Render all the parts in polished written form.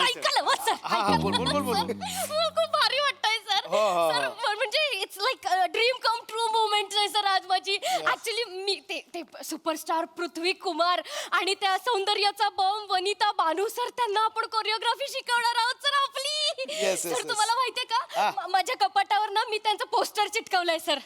ऐकलं हो सर. हा हा बोल बोल बोल बोल. खूप भारी वाटतंय सर. हो, हो, सर म्हणजे it's like dream come true movement आहे सर आज माझी. ऍक्च्युली मी ते सुपरस्टार पृथ्वी कुमार आणि त्या सौंदर्याचा बॉम्ब वनिता बानू सर त्यांना आपण कोरिओग्राफी शिकवणार आहोत सर आपली. Yes, yes, सर तुम्हाला माहितीये का हा. माझ्या कपाटावर ना मी त्यांचं पोस्टर चिटकवलंय सर.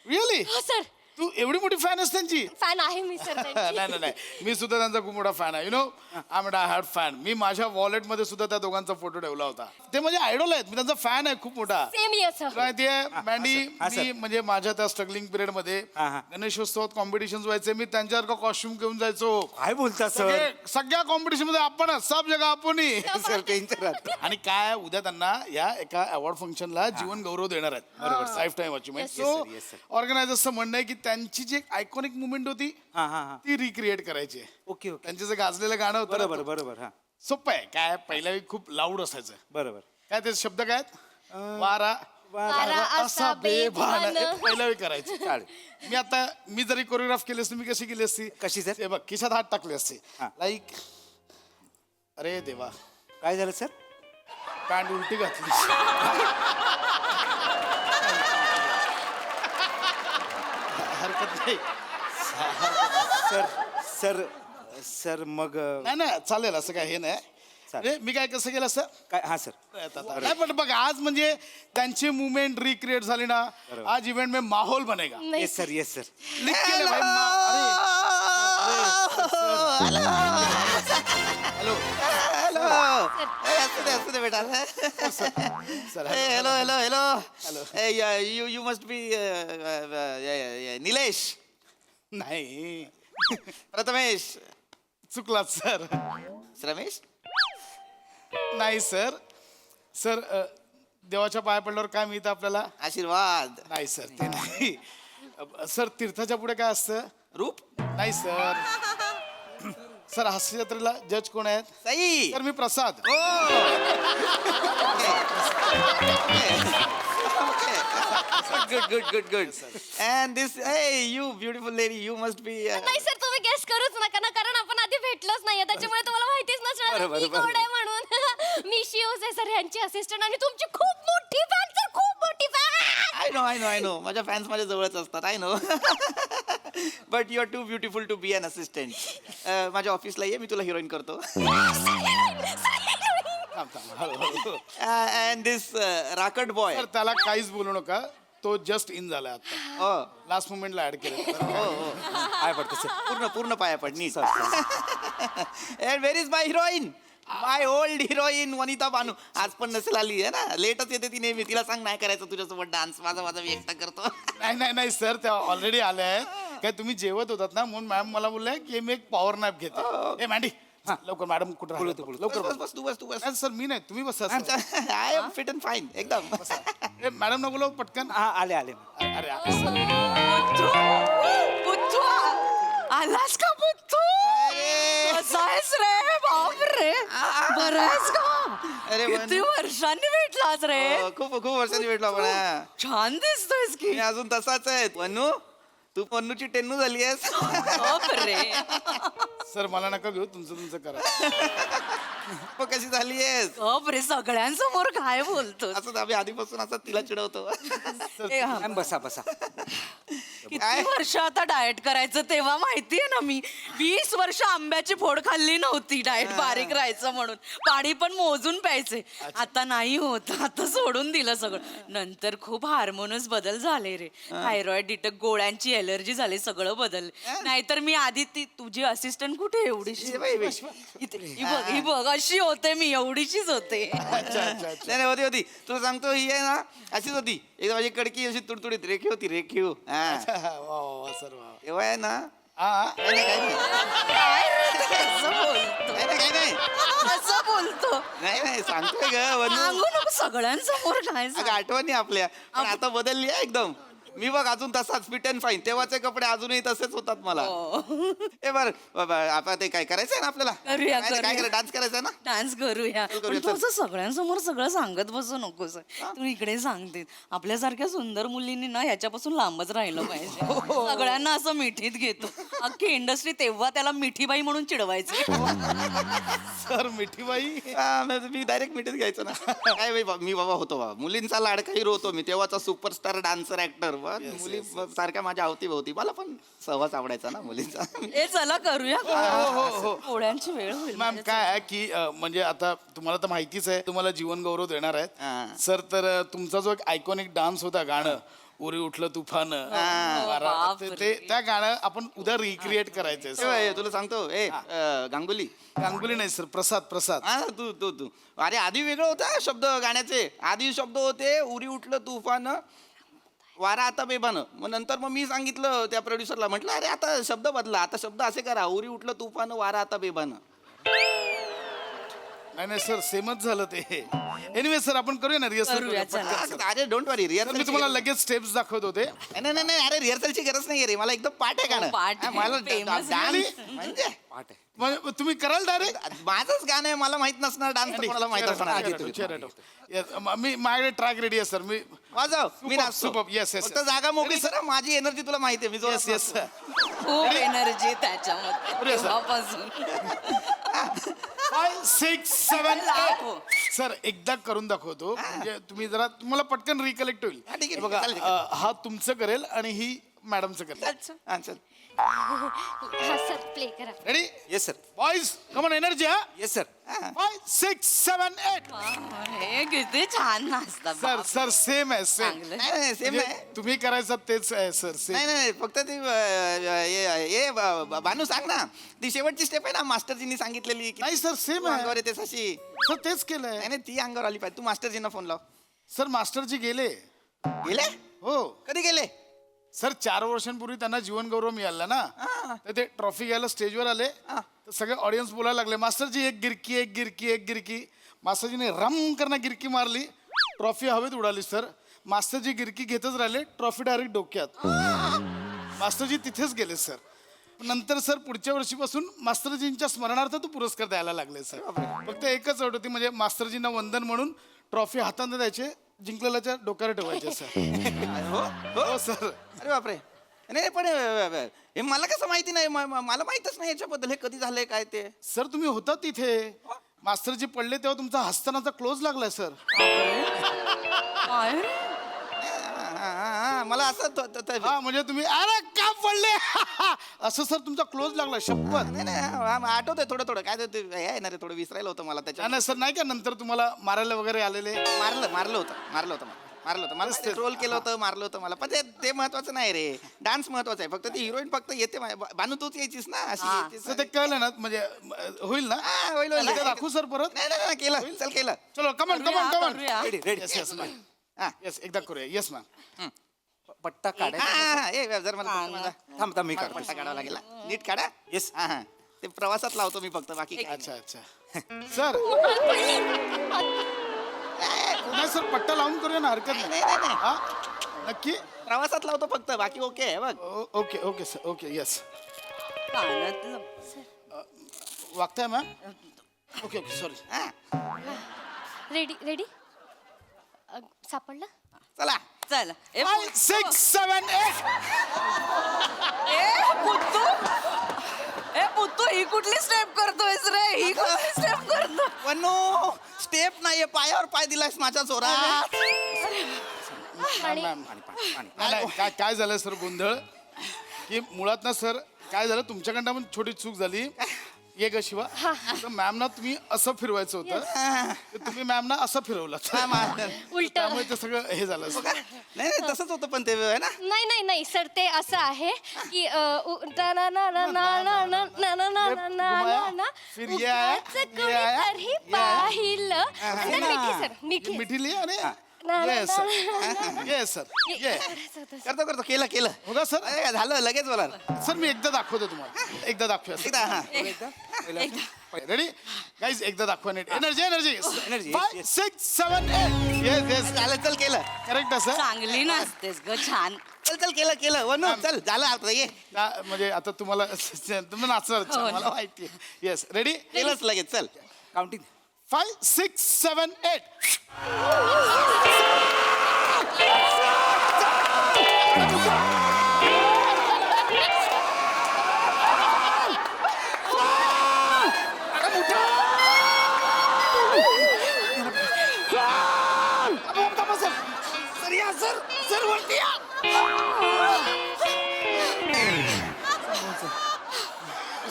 रिअली हो सर. तू एवढी मोठी फॅन आहेस त्यांची? फॅन आहे मी सर नाही नाही नाही मी सुद्धा त्यांचा खूप मोठा फॅन आहे. You know I am die hard fan. मी माझ्या वॉलेटमध्ये सुद्धा त्या दोघांचा फोटो ठेवला होता. ते माझे आयडॉल आहेत. मी त्यांचा फॅन आहे खूप मोठा. Same year sir. माहितीये मॅन्डी हा, सर. मी म्हणजे माझ्या त्या स्ट्रगलिंग पिरियड मध्ये हा. गणेशोत्सवात कॉम्पिटिशन व्हायचे. मी त्यांच्यासारखा कॉस्ट्युम घेऊन जायचो. काय बोलता सर? सगळ्या कॉम्पिटिशन मध्ये आपण सब जगा आपण सर टेन्शन राहतं. आणि काय उद्या त्यांना या एका अवॉर्ड फंक्शनला जीवन गौरव देणार आहेत. बरोबर life time achievement. Yes, so yes, sir, yes, sir. ऑर्गनायझर्सचं म्हणणं आहे की त्यांची जी आयकॉनिक मुवमेंट होती हा हा हा ती रिक्रिएट करायची आहे. ओके ओके त्यांचं जे गाजलेलं गाणं होतं ना, बरोबर बरोबर हा सोपं आहे. काय पहिल्या वेळी खूप लाऊड असायचं. बरोबर. काय ते शब्द काय आहेत? वारा वारा असा बेभान. पहिल्या वेळी करायचे. चालेल. मी जरी कोरिओग्राफ केली असती मी कशी केली असती? कशी सर? हे बघ खिशात हात टाकले असते हा. लाईक अरे देवा काय झालं सर? पॅन्ट उलटी घातली. हरकत नाही. सर सर सर मग नाही नाही चालेल असं काय हे नाही. म्हणजे मी काय कसं केलं असं काय हा सर नाही पण बघ आज म्हणजे त्यांची मुवमेंट रिक्रिएट झाली ना. आज इव्हेंट में माहौल बनेगा. नाही येस सर येस सर. लिख के ले भाई हॅलो असू दे बेटा. Sir hello hello hello you must be Nilesh नाही प्रथमेश चुकलात सर. रमेश. नाही सर. सर देवाच्या पाया पडल्यावर काय मिळतं आपल्याला? आशीर्वाद. नाही सर ते नाही. सर तीर्थाच्या पुढे काय असतं? रूप. नाही सर. सर हास्य जत्रेला जज कोण आहेत? Sai. Sir me Prasad. Good. And this, hey, you beautiful lady, you must be. नाही सर तुम्ही गेस करूच नका ना कारण आपण आधी भेटलोच नाहीये त्याच्यामुळे तुम्हाला माहितीच नसणार बरोबर, मी कोण आहे म्हणून. मी शिवज आहे सर यांची असिस्टंट आणि तुमची खूप मोठी फॅन सर खूप मोठी फॅन. I know. माझ्या फॅन्स माझ्या जवळच असतात. I know. But you are too beautiful to be an assistant. माझ्या ऑफिसला ये मी तुला हिरोईन करतो. And this राकट बॉय. सर त्याला काहीच बोलू नका. तो जस्ट इन झालाय आता. हो लास्ट मोमेंटला ऍड केलं. काय पडतं सर? पूर्ण पाया पड नीट. And where is my heroine? My old heroine Vanita Banu. आज पण नसेल आली आहे ना. लेटच येते ती नेहमी. तिला सांग नाही करायचं तुझ्यासोबत डान्स. माझा मी एकटा करतो. नाही सर त्या ऑलरेडी आल्या आहेत. काय तुम्ही जेवत होतात ना म्हणून मॅम मला बोलल्या की मी एक पॉवर नॅप घेते. ए मॅन्डी लवकर मॅडम कुठं राहिल्या? लवकर बस तू बस. नाही, सर मी नाही तुम्ही बसा sir. I am fit and fine एकदम. ए मॅडम ना बोलव पटकन. हा आले अरे बुद्धू आलास का बुद्धू? कसा आहेस रे? बाप रे बरं आहेस का? अरे किती वर्षांनी भेटलास रे? खूप वर्षांनी भेटलो आपण. छान दिसतोयस की. मी अजून तसाच आहे. वन्नू तू पन्नूची टेन्नू झाली आहेस. बाप रे सर मला नका घेऊ तुमचं करा. कशी झाली आहेस? बाप रे सगळ्यांसमोर काय बोलतो? असं आम्ही आधीपासून असं तिला चिडवतो. मॅम बसा बसा. किती वर्ष आता डाएट करायचं तेव्हा माहितीये ना मी 20 वर्ष आंब्याची फोड खाल्ली नव्हती डाएट बारीक राहायचं म्हणून. पाणी पण मोजून प्यायचे. आता नाही होत. आता सोडून दिलं सगळं. नंतर खूप हार्मोनस बदल झाले रे. थायरॉइड डिटेक्ट गोळ्यांची एलर्जी झाली सगळं बदल. नाहीतर मी आधी ती तुझी असिस्टंट कुठे एवढीशी ही बघ अशी होते मी एवढीशीच होते. नाही होती तुला सांगतो ही आहे ना अशीच होती. एकदा माझी कडकी अशी तुडतुडीत रेखीव. वा सर वा. तेव्हा आहे ना काय काही असं बोलतो? नाही सांगतोय ग वनू. सांगू नको सगळ्यांसमोर काय अगं आठवणी आपल्या पण आता बदलली आहे एकदम. मी बघ अजून तसाच फिट अँड फाईन. तेव्हाचे कपडे अजूनही तसेच होतात मला. ए बर आता ते काय करायचंय ना आपल्याला? करूया, काय करूया. करायचं? डान्स करायचा ना? डान्स करूया. करूया, पण तू चल. असं सगळ्यांसमोर सगळं सांगत बसू नकोस. तू इकडे सांगते. आपल्यासारख्या सुंदर मुलींनी ना ह्याच्यापासून लांबच राहिलं पाहिजे. सगळ्यांना असं मिठीत घेतो. अख्खी इंडस्ट्री तेव्हा त्याला मिठीबाई म्हणून चिडवायचे. सर मिठीबाई. मी डायरेक्ट मिठीत घ्यायचं ना. काय मी बाबा होतो बाबा. मुलींचा लाडका हिरो होतो मी. तेव्हाचा सुपरस्टार डान्सर ऍक्टर. मुली सारख्या माझ्या अवती मला पण सहवास आवडायचा ना मुलींचा. ए चला करूया. पोळ्यांची वेळ होईल. मॅम काय आहे की म्हणजे आता तुम्हाला तर माहितीच आहे तुम्हाला जीवन गौरव देणार हा. आहेत सर. तर तुमचा जो एक आयकॉनिक डान्स होता गाणं उरी उठलं तुफान वारा, ते त्या गाणं आपण उद्या रिक्रिएट करायचंय sir. ए, तुला सांगतो गांगुली. गांगुली नाही सर, प्रसाद. हा तू अरे आधी वेगळं होतं शब्द गाण्याचे. आधी शब्द होते उरी उठलं तुफान वारा आता बेबान. मग नंतर मी सांगितलं त्या प्रोड्युसरला, म्हटलं अरे आता शब्द बदला. आता शब्द असे करा, उरी उठलं तुफान वारा आता बेबान. नाही सर सेमच झालं ते. एनिवे सर आपण करूया ना करूया, रिहर्सल. चला. अरे डोंट वरी, मी रिहर्सल तुम्हाला लगेच स्टेप्स दाखवत होते. नाही अरे रिहर्सलची गरज नाही रे. मला एकदम पाठ आहे गाणं. पाठ आहे, मला famous डान्स म्हणजे पाठ आहे. म्हणजे तुम्ही कराल डायरेक्ट. माझंच गाणं आहे. मला माहित नसणार डान्स कोणाला माहित असणार. मी माझ्याकडे ट्रॅक रेडी आहे सर. मी वाजव मी नाचतो. Superb. Yes. फक्त जागा मोकळी सर. माझी एनर्जी तुला माहिती आहे. मी जोरात येस सर. खूप एनर्जी त्याच्यामध्ये करूया, sir. तेव्हापासून. 5, 6, 7, दाखव. 8 सर एकदा करून दाखवतो. म्हणजे तुम्ही जरा तुम्हाला पटकन रिकलेक्ट होईल. हा, ठीक आहे, हे बघा चालेल, चालेल. हा तुमचं करेल आणि ही मॅडमचं करेल. हा, चल. हा सर प्ले करा. Ready yes sir. बॉईज कमन एनर्जी. हा येस सर. 5, 6, 7, 8 हे किती छान नाचतात. सर सेम आहे सेम. चांगलं. नाही सेम आहे. तुम्ही करायचं तेच आहे सर सेम. नाही फक्त ती भानू सांग ना. ती शेवटची स्टेप आहे ना मास्टरजींनी सांगितलेली की नाही सर सेम तू अंगावर आहे येते तशी. सर तेच केलंय. नाही ती अंगावर आली पाहिजे. तू मास्टरजींना फोन लाव. सर मास्टरजी गेले. गेले? हो कधी गेले? सर 4 वर्षांपूर्वी त्यांना जीवन गौरव मिळाला ना. तर ते ट्रॉफी घ्यायला स्टेजवर आले. तर सगळे ऑडियन्स बोलायला लागले मास्टरजी एक गिरकी. मास्टरजीने रम करणं गिरकी मारली. ट्रॉफी हवेत उडाली सर. मास्टरजी गिरकी घेतच राहिले. ट्रॉफी डायरेक्ट डोक्यात. मास्टरजी तिथेच गेले सर. नंतर सर पुढच्या वर्षीपासून मास्टरजींच्या स्मरणार्थ तो पुरस्कार द्यायला लागले सर. फक्त एकच अट होती म्हणजे मास्टरजींना वंदन म्हणून ट्रॉफी हातात द्यायचे, जिंकलेल्याच्या डोक्यावर ठेवायचे सर. हो सर. अरे बापरे. नाही पण हे मला कसं माहिती नाही. मला माहितच नाही याच्याबद्दल. हे कधी झालंय काय ते? सर तुम्ही होता तिथे. मास्टरजी पडले तेव्हा तुमचा हसतानाचा क्लोज लागलाय सर. काय रे? मला असं हा म्हणजे तुम्ही अरे का पडले असं सर तुमचा क्लोज लागला शपथ. नाही आठवतंय थोडं काय ते आहे ना रे. थोडं विसरायला होतं मला त्याच्या. नाही सर नाही का नंतर तुम्हाला मारायला वगैरे आलेले. मारलं होतं मला ट्रोल केलं होतं. मारलं होतं मला. पण ते महत्वाचं नाही रे. डान्स महत्वाचा आहे. फक्त ती हिरोईन फक्त येते. भानू तूच यायचीस ना अशी यायचीस. तर ते कळलं ना म्हणजे होईल ना. होईल ते दाखवू सर परत. नाही केलं. चल केलं. चलो कमन करूया. Ready ready. येस एकदा करूया. Yes ma'am. पट्टा काढायचा. जर मला थांब मी काढतो. पट्टा काढावा लागेल. नीट काढा. येस. हा ते प्रवासात लावतो मी फक्त. बाकी काय अच्छा सर नाही सर पट्टा लावून करूया ना हरकत नाही. नाही. हा नक्की. प्रवासात लावतो फक्त. बाकी ओके आहे बघ. Okay sir okay yes. कानातलं. वागताय मॅम. Okay sorry. रेडी सापडलं. चला. चल. 5, 6, 7, 8 पुत्तू ही कुठली स्टेप करतोयस रे? ही कुठली स्टेप करतो? वनो स्टेप नाहीये. पायावर पाय दिलायस माझ्या जोरात. आणि काय झालं सर गोंधळ की मुळात ना सर काय झालं तुमच्याकडनं पण छोटी चूक झाली. ये ग शिवा. तर मॅम ना तुम्ही असं फिरवायचं होतं. तर तुम्ही मॅम ना असं फिरवलं. उलट. त्यामुळे ते सगळं हे झालं सर. नाही तसंच होतं पण ते आहे ना. नाही सर ते असं आहे की ना ना ना ना ना ना ना ना ना ना ना ना फिर ये आया, उगाच ये आया, कोणीतरी ये आया. पाहिलं. सर मिठी मिठी लिहा आणि ना, ना, येस सर ये करतो केलं. होगा सर. झालं लगेच बोला. सर मी एकदा दाखवतो तुम्हाला. एकदा दाखवूया एकदा. सर. रेडी गाईज एकदा दाखवा नीट energy energy Energy, 5 yes, 6 7 8 yes yes झालं चल केलं करेक्ट असं चांगली नाचतेस ग छान. चल केलं वनू चल झालं आता ये म्हणजे आता तुम्हाला तुम्ही नाचणार हो ना. मला माहिती आहे येस रेडी केलंच लगेच चल counting 5 6 7 8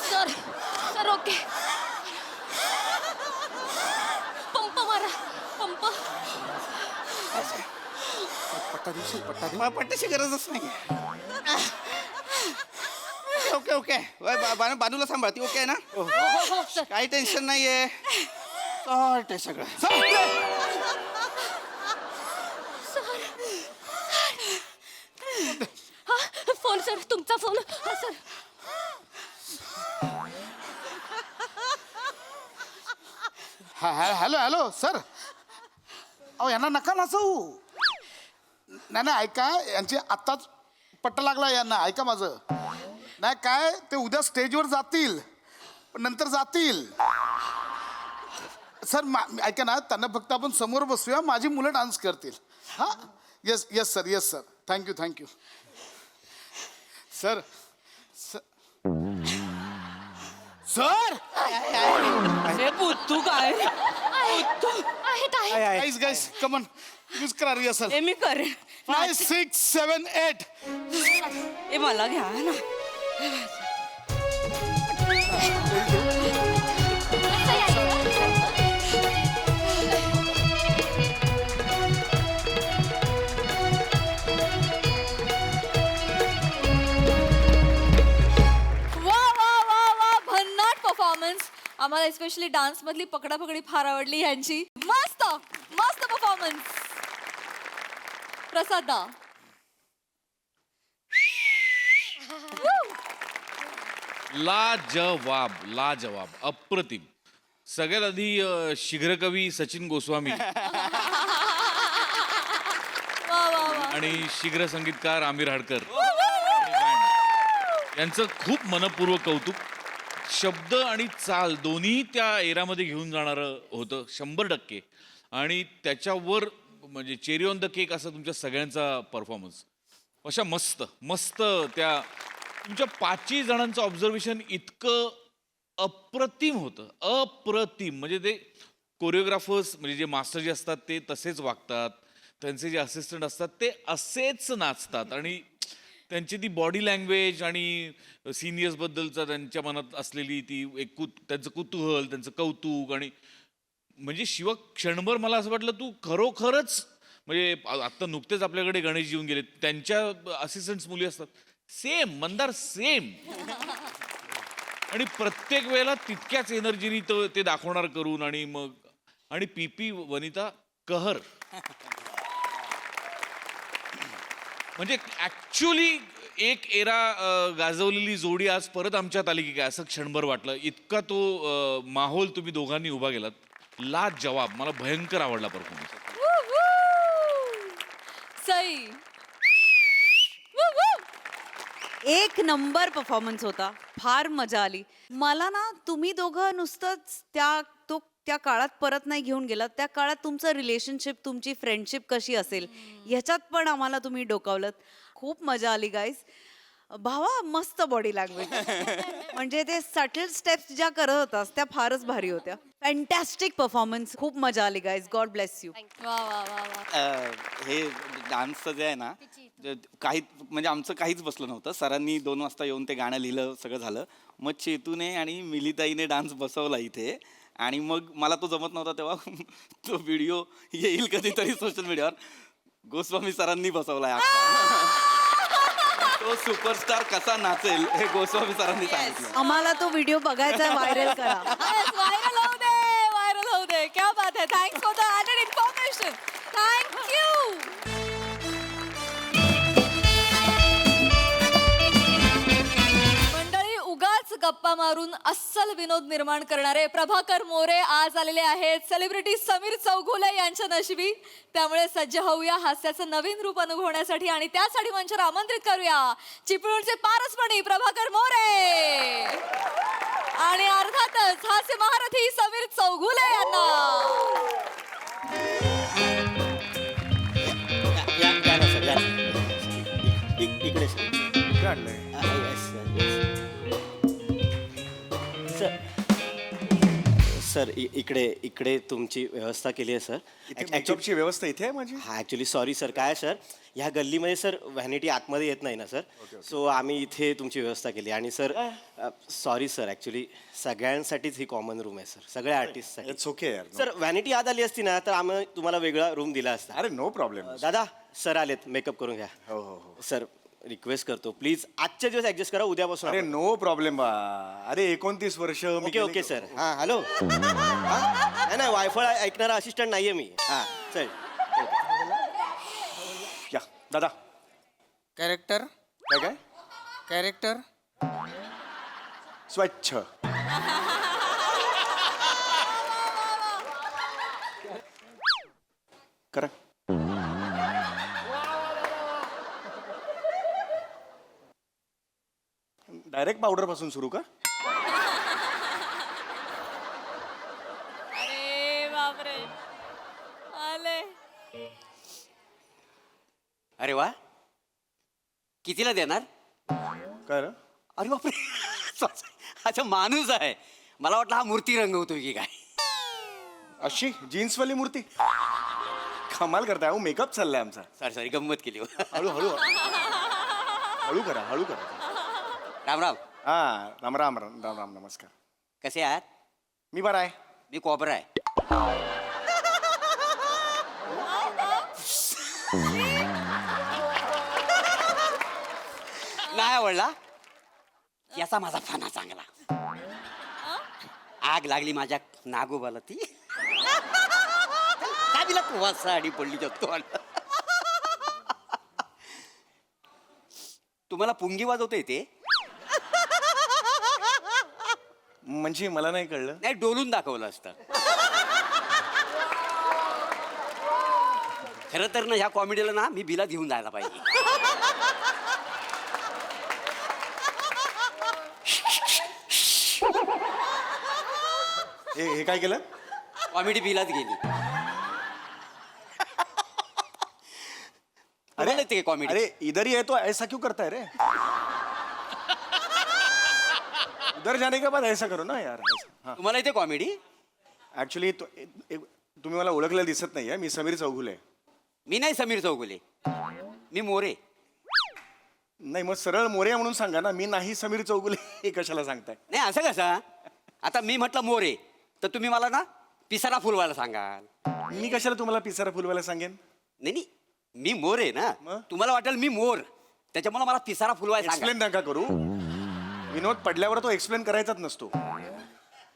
sir sir okay pump मारा पंप पट्ट्याची गरजच नाही ओके ओके बानूला सांभाळ ती ओके आहे ना हो हो सर काही टेन्शन नाहीये सॉर्ट आहे सगळं हा फोन सर तुमचा फोन हा सर हॅलो हॅलो सर अहो यांना नका नाचवू नाही नाही ऐका यांची आत्ताच पट्टा लागला यांना ऐका माझं नाही काय ते उद्या स्टेजवर जातील पण नंतर जातील सर ऐका ना त्यांना फक्त आपण समोर बसूया माझी मुलं डान्स करतील हां yes yes sir thank you sir sir अरे बुद्धू काय बुद्धू. आहेत आहेत गाईज गाईज कमन यूज करा रिहर्सल हे मी करेन 5 6 7 8 हे मला घ्या ना. भन्नाट परफॉर्मन्स आम्हाला एस्पेशली डान्स मधली पकडापकडी फार आवडली ह्यांची मस्त मस्त परफॉर्मन्स प्रसादा लाजवाब अप्रतिम सगळ्यात आधी शीघ्रकवी सचिन गोस्वामी वा वा वा आणि शीघ्र संगीतकार आमिर हाडकर आणि band यांचं खूप मनपूर्वक कौतुक शब्द आणि चाल दोन्ही त्या एरामध्ये घेऊन जाणारं होतं 100% आणि त्याच्यावर म्हणजे चेरी ऑन द केक असा तुमच्या सगळ्यांचा परफॉर्मन्स अशा मस्त मस्त त्या तुमच्या 5 जणांचं ऑब्झर्वेशन इतकं अप्रतिम होतं अप्रतिम म्हणजे ते कोरिओग्राफर्स म्हणजे जे मास्टर जे असतात ते तसेच वागतात त्यांचे जे असिस्टंट असतात ते असेच नाचतात आणि त्यांची ती बॉडी लँग्वेज आणि सिनियर्सबद्दलचा त्यांच्या मनात असलेली ती एक त्यांचं कुतूहल त्यांचं कौतुक आणि म्हणजे शिव क्षणभर मला असं वाटलं तू खरोखरच म्हणजे आत्ता नुकतेच आपल्याकडे गणेश येऊन गेले त्यांच्या असिस्टंट्स मुली असतात सेम मंदार सेम आणि प्रत्येक वेळेला तितक्याच एनर्जीनी ते दाखवणार करून आणि मग आणि पीपी वनिता कहर म्हणजे ऍक्च्युली एक एरा गाजवलेली जोडी आज परत आमच्यात आली की काय असं क्षणभर वाटलं इतका तो माहोल तुम्ही दोघांनी उभा केलात लाजवाब मला भयंकर आवडला परफॉर्मन्स सई एक नंबर परफॉर्मन्स होता फार मजा आली मला ना तुम्ही दोघं नुसतंच त्या काळात परत नाही घेऊन गेलात त्या काळात तुमचं रिलेशनशिप तुमची फ्रेंडशिप कशी असेल ह्याच्यात पण आम्हाला तुम्ही डोकावलं खूप मजा आली गाईज भावा मस्त बॉडी लँग्वेज म्हणजे ते सटल स्टेप्स ज्या करत होतास त्या फारच भारी होत्या फॅन्टॅस्टिक परफॉर्मन्स खूप मजा आली गाईज गॉड ब्लेस यू वा वा वा वा हे डान्सचं जे आहे ना काही म्हणजे आमचं काहीच बसलं नव्हतं सरांनी 2 वाजता येऊन ते गाणं लिहिलं सगळं झालं मग चेतूने आणि मिलिताईने डान्स बसवला इथे आणि मग मला तो जमत नव्हता तेव्हा तो व्हिडिओ येईल कधीतरी सोशल मीडियावर गोस्वामी सरांनी बसवलाय तो सुपरस्टार कसा नाचेल हे गोस्वामी सरांनी सांगितलं आम्हाला तो व्हिडिओ बघायचा व्हायरल करा व्हायरल होऊ दे क्या बात है thanks for the added information thank you मंडळी उगाच गप्पा मारून अस्सल विनोद निर्माण करणारे प्रभाकर मोरे आज आलेले आहेत सेलिब्रिटी समीर चौगुले यांच्या नशिबी. त्यामुळे सज्ज होऊया हास्याचं नवीन रूप अनुभवण्यासाठी आणि त्यासाठी मंचावर आमंत्रित करूया चिपळूणचे पारसमणी प्रभाकर मोरे आणि अर्थातच हास्य महारथी समीर चौगुले यांना. इकडे सर इकडे इकडे तुमची व्यवस्था केली आहे सर. मेकअपची व्यवस्था इथे आहे माझी. हा ॲक्च्युली सॉरी सर, काय सर ह्या गल्लीमध्ये सर व्हॅनिटी आतमध्ये येत नाही ना सर, सो आम्ही इथे तुमची व्यवस्था केली. आणि सर सॉरी सर, ॲक्च्युली सगळ्यांसाठीच ही कॉमन रूम आहे सर, सगळ्या आर्टिस्टसाठी. इट्स ओके यार. सर व्हॅनिटी आत आली असती ना तर आम्ही तुम्हाला वेगळा रूम दिला असता. अरे नो प्रॉब्लेम. दादा सर आलेत, मेकअप करून घ्या. हो हो हो. सर रिक्वेस्ट करतो प्लीज आजच्या दिवस ॲडजस्ट करा, उद्यापासून अरे नो प्रॉब्लेम बा. अरे 29 वर्ष मी ओके केली ओके का? सर. हां हॅलो. नाही नाही वायफळ ऐकणारा असिस्टंट नाहीये मी. हां चल या दादा. कॅरेक्टर काय काय कॅरेक्टर स्वच्छ. करा. डायरेक्ट पावडर पासून सुरू का? अरे बापरे आले. अरे वा कितीला देणार? काय रे? अरे बापरे अच्छा माणूस आहे. मला वाटलं हा मूर्ती रंगवतोय की काय. अशी जीन्सवाली मूर्ती. कमाल करताय. अहो मेकअप चाललाय आमचा. सॉरी सॉरी गंमत केली हो. हळू हळू हळू करा हळू करा. राम राम. हा राम राम राम राम राम नमस्कार. कसे आहात? मी बरा आहे. मी कॉबरा आहे. नाही आवडला याचा माझा फाना चांगला. आग लागली माझ्या नागोबाला ती काय दिला तू साडी पडली जगतो. तुम्हाला पुंगी वाजवता येते? म्हणजे मला नाही कळलं. नाही डोलून दाखवलं असतं. खरं तर ना ह्या कॉमेडीला ना मी बिला घेऊन जायला पाहिजे. हे काय केलं? कॉमेडी बिलात गेली. अरे ते कॉमेडी. अरे इधर ही है तो ऐसा क्यों करता है रे? उधर जाने के बाद ऐसा करो ना यार. हाँ तुम्हाला येते कॉमेडी? ऍक्च्युली तुम्ही मला ओळखलेलं दिसत नाहीये. मी समीर चौगुले. मी नाही समीर चौगुले, मी मोरे. नाही मग सरळ मोरे म्हणून सांगा ना. मी नाही समीर चौगुले हे कशाला सांगताय? नाही असं कसं. आता मी म्हटलं मोरे तर तुम्ही मला ना पिसारा फुलवायला सांगाल. मी कशाला तुम्हाला पिसारा फुलवायला सांगेन? नाही नाही मी मोर आहे ना. मग? तुम्हाला वाटेल मी मोर, त्याच्यामुळे मला पिसारा फुलवायला सांगा. एक्सप्लेन नका करू. विनोद पडल्यावर तो एक्सप्लेन करायचाच नसतो.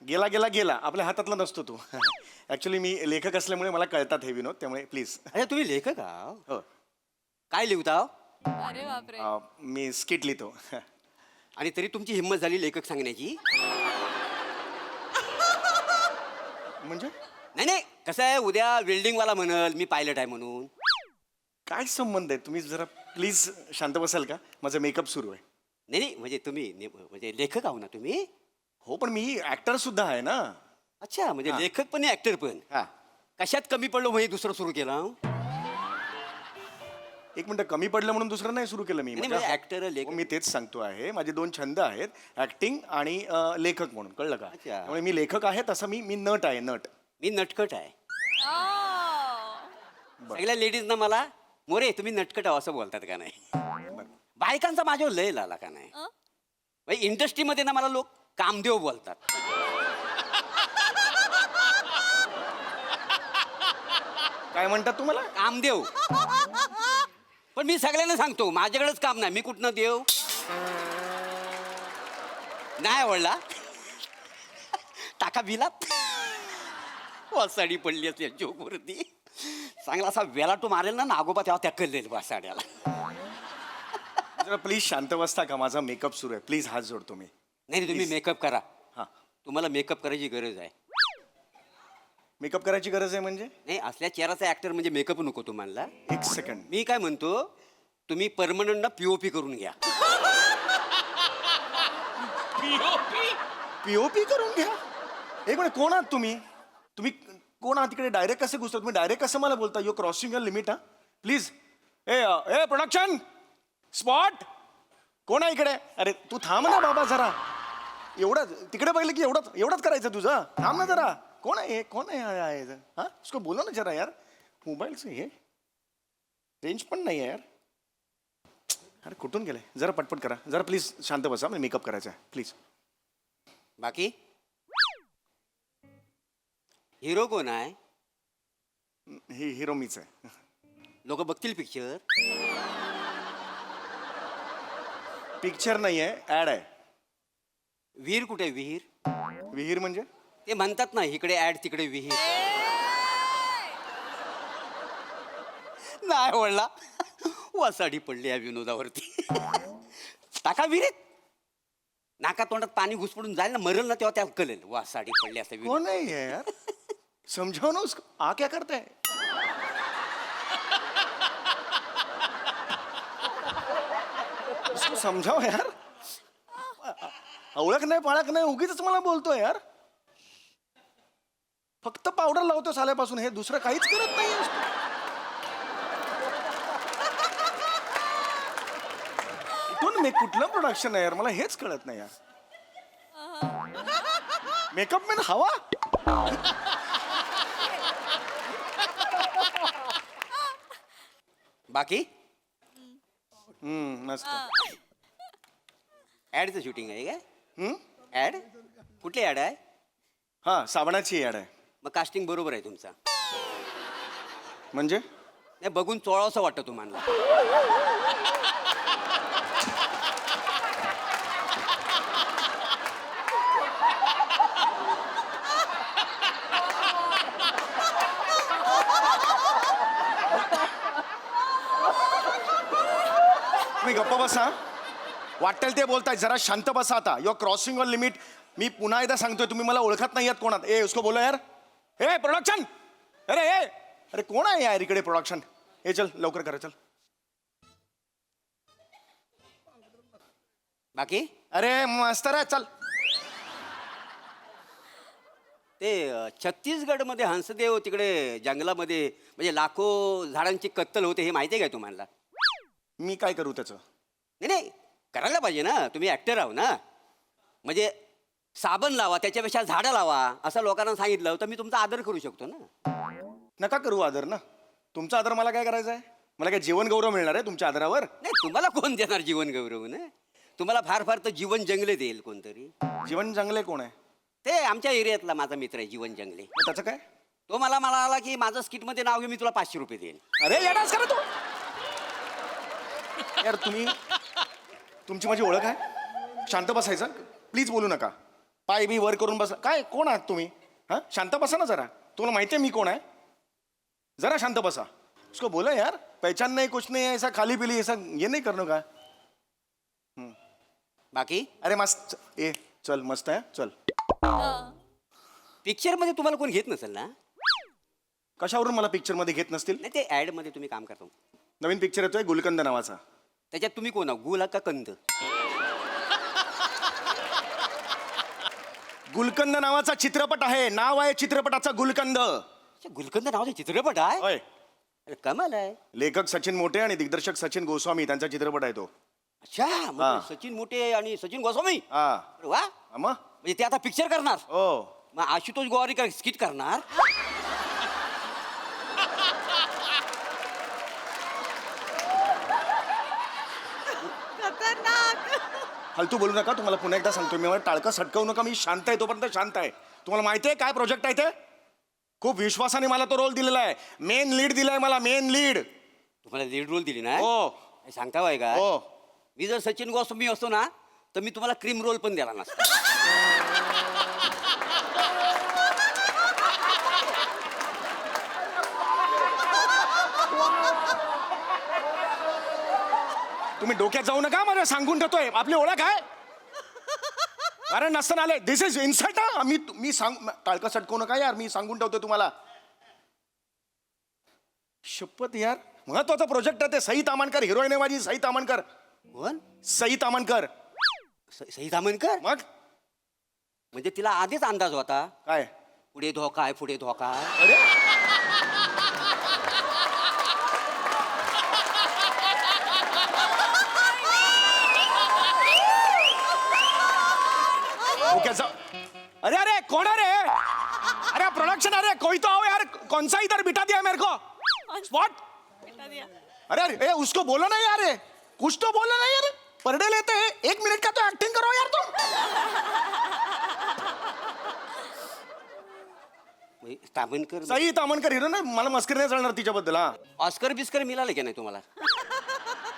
गेला गेला गेला आपल्या हातातला नसतो तो. ऍक्च्युली मी लेखक असल्यामुळे मला कळतात हे विनोद, त्यामुळे प्लीज. अरे तुम्ही लेखक आहात? हो. काय लिहिता? अरे बापरे मी स्किट लिहितो. आणि तरी तुमची हिंमत झाली लेखक सांगण्याची? म्हणजे नाही नाही कसं आहे उद्या वेल्डिंगवाला म्हणल मी पायलट आहे म्हणून. काय संबंध आहे? तुम्ही जरा प्लीज शांत बसाल का? माझं मेकअप सुरू आहे. नाही नाही म्हणजे तुम्ही म्हणजे लेखक आहो ना तुम्ही? हो पण मी ऍक्टर सुद्धा आहे ना. अच्छा म्हणजे लेखक पण ऍक्टर पण. हा कशात कमी पडलो म्हणजे दुसरं सुरू केलं? एक मिनिट. कमी पडलं म्हणून दुसरं नाही सुरू केलं मी. नाही, म्हणजे actor, लेखक. हो, मी तेच सांगतो आहे. माझे 2 छंद आहेत, ऍक्टिंग आणि लेखक म्हणून. कळलं का? अच्छा. त्यामुळे मी लेखक आहे तसं मी नट आहे. नट. मी नटखट आहे. आ. सगळ्या लेडीजना मला मोरे तुम्ही नटखट आहो असं बोलतात का नाही? बायकांचा माझ्यावर लय लाला का नाही? इंडस्ट्रीमध्ये ना मला लोक कामदेव बोलतात. काय म्हणतात तुम्हाला? कामदेव. पण मी सगळ्यांना सांगतो माझ्याकडेच काम नाही. मी कुठनं देव नाही आवडला टाका बिलात. वासाडी पडली असते जोगवरती. चांगला असा वेलाटो मारेल ना नागोबा तेव्हा त्या कळलेल वासाड्याला. जरा प्लीज शांत बसता का? माझा मेकअप सुरू आहे. प्लीज हात जोडतो मी. नाही तुम्ही मेकअप करा. हां तुम्हाला मेकअप करायची गरज आहे. मेकअप करायची गरज आहे म्हणजे नाही असल्या चेहराचा ऍक्टर म्हणजे मेकअप नको तुम्हाला. एक सेकंड. मी काय म्हणतो तुम्ही परमनंट पीओपी करून घ्या. पीओपी करून घ्या. एक मिनिट, कोण आहात तुम्ही? तुम्ही कोण आहात तिकडे? डायरेक्ट कसे घुसता तुम्ही? डायरेक्ट कसं मला बोलता? You crossing your limit. हा प्लीज. ए प्रोडक्शन स्पॉट, कोण आहे इकडे? अरे तू थांब ना बाबा जरा. एवढं तिकडे पाहिलं की एवढंच करायचं तुझं? थांब ना जरा. कोण आहे? कोण आहे? हा उसको बोलो ना जरा यार. मोबाईलचं हे रेंज पण नाही आहे यार. अरे कुठून गेले? जरा पटपट करा जरा प्लीज. शांत बसा, मी मेकअप करायचा आहे प्लीज. बाकी हिरो कोण आहे? ही हिरो मीच आहे. लोक बघतील पिक्चर. पिक्चर नाही आहे, ऍड आहे. विहीर कुठे आहे? विहीर विहीर म्हणजे? ते म्हणतात ना इकडे ऍड तिकडे विहीर. नाही वळला. वासाडी पडली या विनोदावरती. टाका विहिरीत. नाका तोंडात पाणी घुसपडून जाईल ना, मरल ना, तेव्हा त्याला कळेल वासाडी पडली असं. कौन है ये यार? समझाओ ना उसको. आ क्या करता है? उसको समजाव यार. ओळख नाही पाळख नाही उगीच मला बोलतोय यार. फक्त पावडर लावतो साल्यापासून, हे दुसरं काहीच करत नाही. कुठून मी कुठलं प्रोडक्शन आहे यार, मला हेच कळत नाही यार. मेकअप मॅन हवा. बाकी मस्त. ऍडचं शूटिंग आहे काय? ऍड कुठली ऍड आहे? हा साबणाची ऍड आहे. मग कास्टिंग बरोबर आहे तुमचा. म्हणजे नाही बघून चोळावंसं वाटतं तुम्हाला. तुम्ही गप्प बसा. वाटेल ते बोलताय, जरा शांत बसा आता. Your crossing your limit. मी पुन्हा एकदा सांगतोय, तुम्ही मला ओळखत नाही आहात कोणात. ए उसको बोलो यार. ए प्रोडक्शन. अरे अरे कोण आहे यार इकडे प्रोडक्शन? हे चल लवकर करा चल. बाकी अरे मस्त रे चल. ते छत्तीसगडमध्ये हंसदेव तिकडे जंगलामध्ये म्हणजे लाखो झाडांची कत्तल होते, हे माहिती आहे काय तुम्हाला? मी काय करू त्याचं? नाही करायला पाहिजे ना, तुम्ही ऍक्टर आहो ना. म्हणजे साबण लावा त्याच्यापेक्षा झाडं लावा असं लोकांना सांगितलं तर मी तुमचा आदर करू शकतो ना. नका करू आदर ना. तुमचा आदर मला काय करायचा आहे? मला काय जीवन गौरव मिळणार आहे तुमच्या आदरावर? नाही तुम्हाला कोण देणार जीवन गौरव? ना तुम्हाला फार फार तर जीवन जंगले देईल कोणतरी. जीवन जंगले कोण आहे? ते आमच्या एरियातला माझा मित्र आहे जीवन जंगले. मग त्याचं काय? तो मला म्हणाला की माझं स्किटमध्ये नाव घे, मी तुला 500 रुपये देईन. अरे येडाच करा तू. यार तुम्ही, तुमची माझी ओळख आहे? शांत बसायचं प्लीज, बोलू नका. पाय बी वर करून बसा. काय कोण आहात तुम्ही? हा शांत बसा ना जरा. तुम्हाला माहिती आहे मी कोण आहे? जरा शांत बसा. उसको बोला यार, पहचान नहीं कुछ नहीं है, ऐसा खाली पीली ऐसा ये नहीं करने का. बाकी अरे मस्त. ए चल मस्त आहे चल. पिक्चर मध्ये तुम्हाला कोण घेत नसेल ना? कशावरून मला पिक्चर मध्ये घेत नसतील? नाही ते ऍड मध्ये तुम्ही काम करतो. नवीन पिक्चर येतोय गुलकंद नावाचा. त्याच्यात तुम्ही कोण आहो, गुल का कंद? गुलकंद नावाचा चित्रपट आहे. नाव आहे चित्रपटाचा गुलकंद. अच्छा, गुलकंद नावाचा चित्रपट आहे? होय. अरे कमाल आहे. लेखक सचिन मोटे आणि दिग्दर्शक सचिन गोस्वामी, त्यांचा चित्रपट आहे तो. अच्छा हा. म्हणजे सचिन मोठे आणि सचिन गोस्वामी. हा अरे वा. मग म्हणजे ते आता पिक्चर करणार. हो. मग आशुतोष गोवारीकर स्किट करणार. फालतू बोलू नका. तुम्हाला पुन्हा एकदा सांगतो मी, मला टाळकं सटकवू नका. मी शांत आहे तोपर्यंत शांत आहे. तुम्हाला माहिती आहे काय प्रोजेक्ट आहे ते? खूप विश्वासाने मला तो रोल दिलेला आहे. मेन लीड दिलाय मला, मेन लीड. तुम्हाला लीड रोल दिली ना? हो हे सांगता बाय का? हो. मी जर सचिन गोस्वामी असतो ना तर मी तुम्हाला क्रीम रोल पण दिला नसता. तुम्ही डोक्यात जाऊ नका. मला सांगून ठेवतोय आपली ओळख आहे. अरे नसताना आले दिस इज इन्सल्ट हा मी सांग टाळका सटकवू नका यार मी सांगून ठेवतो तुम्हाला शपथ यार महत्वाचा प्रोजेक्ट आहे ते सई तामणकर हिरोईन आहे माझी सई तामणकर कोण सई तामणकर सई तामणकर मग म्हणजे तिला आधीच अंदाज होता काय पुढे धोका आहे पुढे धोका आहे अरे ओके अरे अरे कौन है रे अरे प्रोडक्शन अरे कोई तो आओ यार कौन सा इधर बिठा दिया मेरे को स्पॉट अरे अरे ए, उसको बोलो ना यार कुछ तो बोलो ना यार पर डे लेते हैं 1 मिनट का तो एक्टिंग करो यार तुम म्हणजे तामणकर सई तामणकर हिरो ना मला मस्करी नाही चालणार तिच्याबद्दल हा ऑस्कर बिस्कर मिळाले की नाही तुम्हाला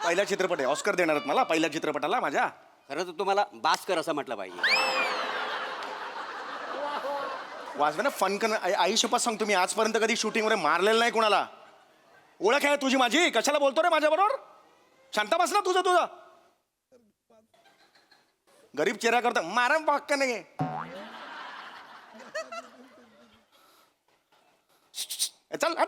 पहिला चित्रपट आहे ऑस्कर देणार आहेत मला पहिल्या चित्रपटाला माझ्या खरं तर तुम्हाला बास्कर असं म्हटलं पाहिजे वाजवे ना फन कर आई शपथ सांगतो मी आजपर्यंत कधी शूटिंग वर मारलेलं नाही कोणाला ओळख आहे तुझी माझी कशाला बोलतो रे माझ्या बरोबर शांत बस ना तुझं गरीब चेहरा करता मारा हक्क नाही चल हट.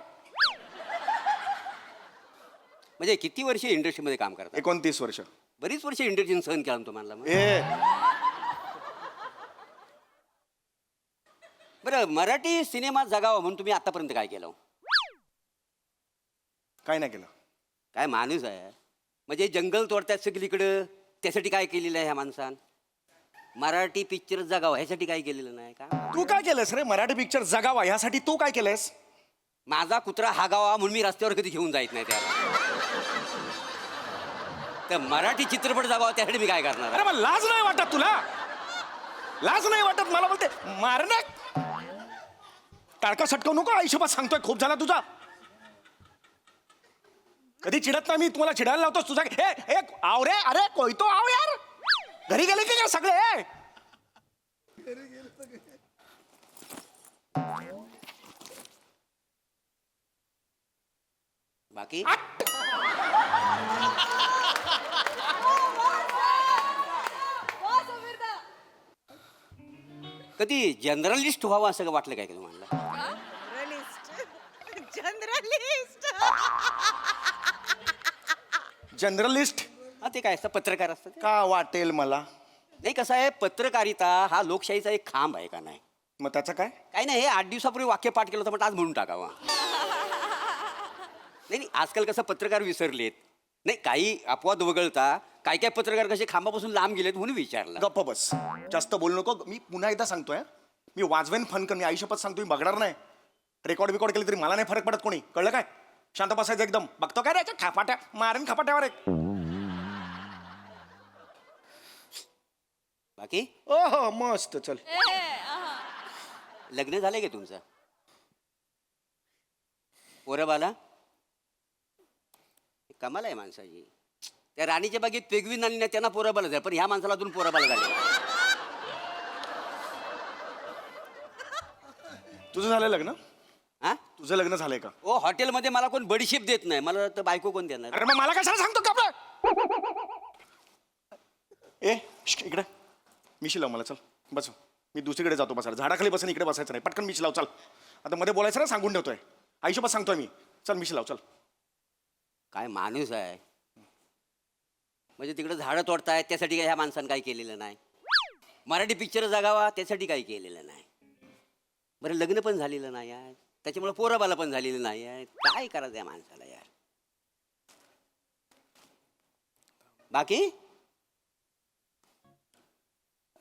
म्हणजे किती वर्ष इंडस्ट्रीमध्ये काम करता 29 वर्ष बरीच वर्ष इंडस्ट्रीने सहन केला ना तुम्हाला मग. ए बरं मराठी सिनेमा जगावा म्हणून तुम्ही आतापर्यंत काय केलं काय नाही केलं काय माणूस आहे म्हणजे जंगल तोडतात सगळीकडं त्यासाठी काय केलेलं आहे ह्या माणसान मराठी पिक्चर जगावा ह्यासाठी काय केलेलं नाही का तू काय केलंस रे मराठी पिक्चर जगावा ह्यासाठी तू काय केलंस माझा कुत्रा हागावा म्हणून मी रस्त्यावर कधी घेऊन जात नाही त्याला तर मराठी चित्रपट जगावा त्यासाठी मी काय करणार अरे मग लाज नाही वाटत तुला लाज नाही वाटत मला बोलते मारणे टाळका सटकवू नको आयुष्यभर सांगतोय खूप झाला तुझा कधी चिडत नाही मी तुम्हाला चिडायला लावतोस तुझा हे आव रे अरे कोई तो आव यार घरी गेले की काय सगळे बाकी कधी जर्नलिस्ट व्हावं असं वाटलं काय का तुम्हाला जर्नलिस्ट हा ते काय असतं पत्रकार असतं ते. का वाटेल मला नाही कसं आहे पत्रकारिता हा लोकशाहीचा एक खांब आहे का नाही मग त्याचं काय काही नाही हे 8 दिवसापूर्वी वाक्य पाठ केलं होतं म्हटलं आज म्हणून टाकावं नाही आजकाल कसं पत्रकार विसरलेत नाही काही अपवाद वगळता काय काय पत्रकार कसे खांबापासून लांब गेलेत म्हणून विचारलं गप्प बस जास्त बोलू नको मी पुन्हा एकदा सांगतोय मी वाजवेन फन कर मी आयुष्यपत सांगतो मी बघणार नाही रेकॉर्ड केली तरी मला नाही फरक पडत कोणी कळलं काय शांत बसायचं एकदम बघतो काय रे याच्या खापाट्या मारेन खापाट्यावर एक बाकी ओहो मस्त चल लग्न झालंय का तुमचं पोरं बाला कमाल आहे माणसाची त्या राणीच्या बागेत पेगवीन आणि त्यांना पोरं बाला झालं पण ह्या माणसाला अजून पोरं बाला झाले तुझं झालंय लग्न हा तुझं लग्न झालंय का ओ हॉटेलमध्ये मला कोण बडीशेप देत नाही मला तर बायको कोण देणार अरे मग मला कशाला सांगतो का ए इकडे मिशी लाव मला चल बस मी दुसरीकडे जातो बसायला झाडाखाली बसून इकडे बसायचं नाही पटकन मिशी लाव चल आता मध्ये बोलायचं ना सांगून ठेवतोय आयुष्यभर सांगतोय मी चल मिशी लाव चल काय माणूस आहे म्हणजे तिकडे झाडं तोडतायत त्यासाठी काय ह्या माणसानं काही केलेलं नाही मराठी पिक्चर जगावा त्यासाठी काही केलेलं नाही बरं लग्न पण झालेलं नाही आहे त्याच्यामुळे पोराबाला पण झालेलं नाही आहे काय करायचं या माणसाला यार बाकी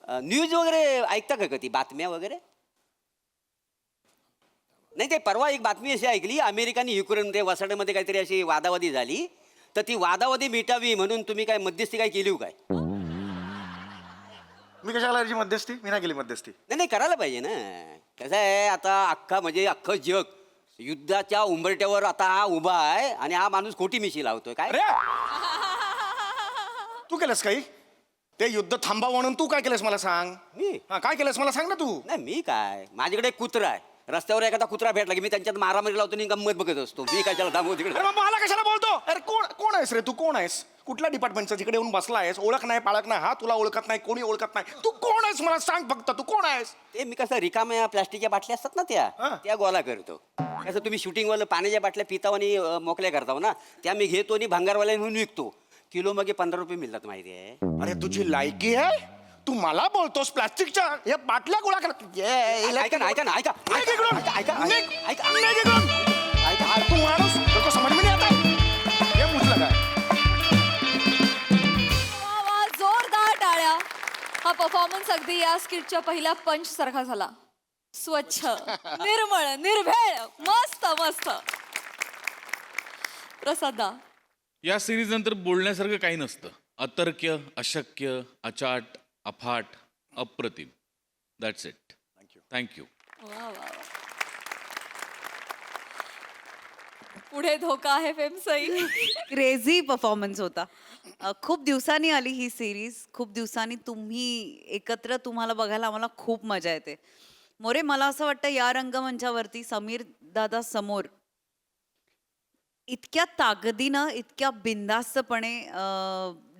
न्यूज वगैरे ऐकता का कधी बातम्या वगैरे नाही ते परवा एक बातमी अशी ऐकली अमेरिका आणि युक्रेन ते वसाड्यामध्ये काहीतरी अशी वादावादी झाली तर ती वादावादी मिटावी म्हणून तुम्ही काय मध्यस्थी काय केली हो काय मी कशाला याची मध्यस्थी मी नाही केली मध्यस्थी नाही करायला पाहिजे ना कसं आहे आता अख्खं जग युद्धाच्या उंबरट्यावर आता हा उभा आहे आणि हा माणूस खोटी मिशी लावतोय काय अरे तू केलंस काही ते युद्ध थांबा म्हणून तू काय केलंस मला सांग मी हा काय केलंस मला सांग ना तू नाही मी काय माझ्याकडे एक कुत्रा आहे रस्त्यावर एखादा कुत्रा भेटला की मी त्यांच्यात मारामारी लावतो आणि गंमत बघत असतो. मी कशाला थांबू तिकडे. अरे मग मला कशाला बोलतो? अरे कोण कोण आहेस रे तू? कोण आहेस? कुठल्या डिपार्टमेंटचा जिकडे येऊन बसला आहेस? ओळख नाही, पाळख नाही, हा तुला ओळखत नाही, कोणी ओळखत नाही. तू कोण आहेस मला सांग फक्त, तू कोण आहेस? ते मी कसं रिकाम्या प्लास्टिकच्या बाटल्या असतात ना हा. त्या गोळा करतो. कसं तुम्ही शूटिंगवालं पाण्याच्या बाटल्या पिताव आणि मोकल्या करताव ना, त्या मी घेतो आणि भंगारवाल्या म्हणून विकतो. किलो मागे 15 रुपये मिळतात माहिती आहे. अरे तुझी लायकी आहे? तू मला बोलतोस प्लास्टिकच्या या बाटल्या गोळा कर. ऐका ना ऐका ना ऐका निघ इकडून. ऐका ऐका निघ. ऐका निघ इकडून. ऐका तू माणूस तेरे को समझ में नहीं आता? ये मुझे लगा है. वा वा, जोरदार टाळ्या. हा परफॉर्मन्स अगदी या स्किटच्या पहिल्या पंच सारखा झाला. स्वच्छ, निर्मळ, निर्भेळ, मस्त मस्त. प्रसादा, या सिरीज नंतर बोलण्यासारखं काही नसतं. अतर्क्य, अशक्य, अचाट, अफाट, अप्रतिम. That's it. थँक्यू. वा वा वा. पुढे धोका आहे फेमसई. क्रेझी परफॉर्मन्स होता. खूप दिवसांनी आली ही सिरीज. खूप दिवसांनी तुम्ही एकत्र तुम्हाला बघायला आम्हाला खूप मजा येते. मोरे, मला असं वाटतं या रंगमंचावरती समीर दादा समोर इतक्या ताकदीनं, इतक्या बिनधास्तपणे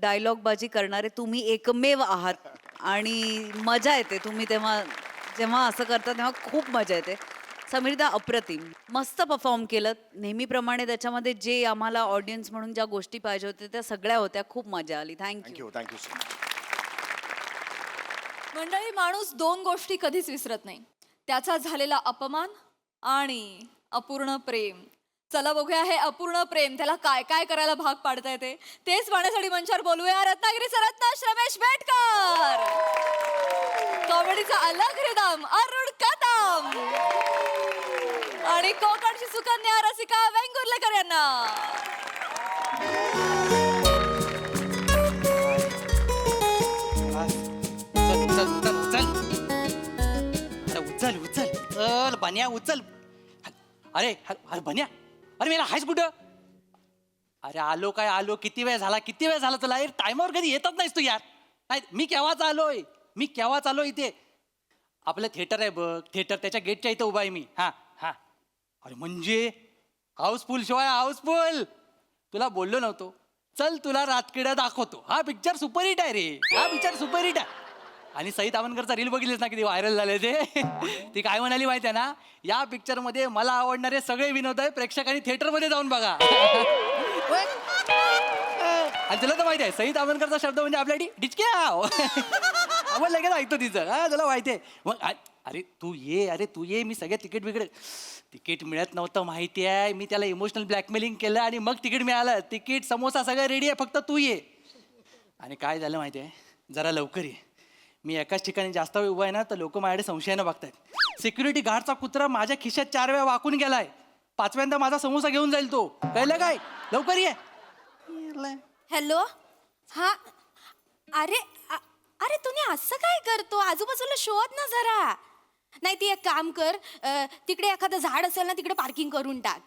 डायलॉगबाजी करणारे तुम्ही एकमेव आहात. आणि मजा येते तुम्ही तेव्हा जेव्हा असं करता तेव्हा खूप मजा येते. समीरदा अप्रतिम, मस्त परफॉर्म केलं. नेहमीप्रमाणे त्याच्यामध्ये जे आम्हाला ऑडियन्स म्हणून ज्या गोष्टी पाहिजे होत्या त्या सगळ्या होत्या. खूप मजा आली. थँक्यू. Thank you so much. मंडळी, माणूस दोन गोष्टी कधीच विसरत नाही, त्याचा झालेला अपमान आणि अपूर्ण प्रेम. चला बघूया हे अपूर्ण प्रेम त्याला काय काय करायला भाग पाडता येते. तेच पाहण्यासाठी मंचावर बोलूया रत्नागिरीचा रत्नाश रमेश बेटकर, कॉमेडीचा अलग रिदम अरुण कदम आणि कोकणची सुकन्या रसिका वेंगुर्लेकर यांना. चल चल चल चल. अरे उचल उचल चल बन्या उचल. अरे अरे बन्या, अरे मेला हायच कुठं? अरे आलो काय आलो, किती वेळ झाला तुला? टायमावर कधी येतच नाहीस तू यार. नाही मी केव्हाच आलोय इथे. आपलं थिएटर आहे बघ, थिएटर त्याच्या गेटच्या इथे उभा आहे मी. हा हा. अरे म्हणजे हाऊसफुल शो आहे, हाऊसफुल. तुला बोललो नव्हतो, चल तुला रातकिडा दाखवतो. हा पिक्चर सुपरहिट आहे रे, हा पिक्चर सुपरहिट आहे. आणि सई तावणकरचा रील बघितलीस ना, किती व्हायरल झाले ते. ती काय म्हणाली माहिती आहे ना, या पिक्चरमध्ये मला आवडणारे सगळे विनोद आहे, प्रेक्षकांनी थिएटरमध्ये जाऊन बघा. आणि तुला तर माहिती आहे सई तावणकरचा शब्द म्हणजे आपल्यासाठी डिचक्या. आपण लगेच ऐकतो तिचं. हा तुला माहिती आहे. मग अरे तू ये, मी सगळे तिकीट मिळत नव्हतं माहिती आहे. मी त्याला इमोशनल ब्लॅकमेलिंग केलं आणि मग तिकीट मिळालं. तिकीट समोसा सगळं रेडी आहे, फक्त तू ये. आणि काय झालं माहिती आहे, जरा लवकर ये. मी एकाच ठिकाणी जास्त वेळ उभा आहे ना, तर लोक माझ्याकडे संशयानं बघतायत. सिक्युरिटी गार्डचा कुत्रा माझ्या खिशात 4 वेळा वाकून गेलाय. 5व्यांदा माझा समोसा घेऊन जाईल तो. कळलं काय? लवकर ये. हॅलो. हा. अरे अरे तुम्ही असं काय करतो? आजूबाजूला शोध ना जरा. नाही ती एक काम कर, तिकडे एखादं झाड असेल ना, तिकडे पार्किंग करून टाक.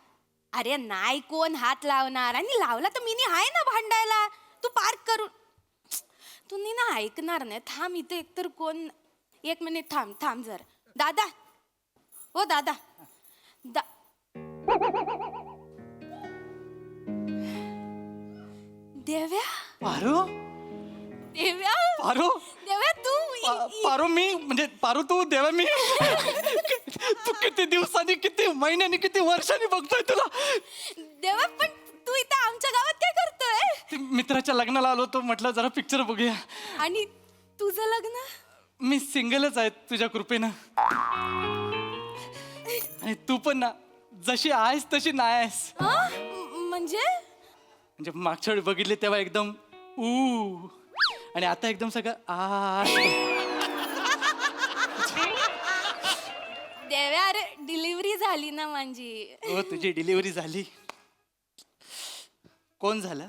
अरे नाही कोण हात लावणार, आणि लावला तर मिनी आहे ना भांडायला. तू पार्क करून. तुम्ही ना ऐकणार नाही. थांब इथे एकतर कोण. 1 मिनिट थांब जरा. दादा, हो दादा. देव्या. देव्या पारू मी म्हणजे पारू तू देवा मी. तू किती दिवसांनी, किती महिन्यांनी, किती वर्षांनी बघतोय तुला. देवा, पण तू इथं आमच्या गावात काय करतोय? मित्राच्या लग्नाला आलो तो, म्हटलं जरा पिक्चर बघूया. आणि तुझं लग्न? मी सिंगलच आहे तुझ्या कृपेनं. आणि तू पण ना, जशी आहेस तशी नाही आहेस. म्हणजे मागच्या वेळी बघितले तेव्हा एकदम आणि आता एकदम सगळं देव्या, अरे डिलिव्हरी झाली ना माझी. हो, तुझी डिलिव्हरी झाली. कोण झालं?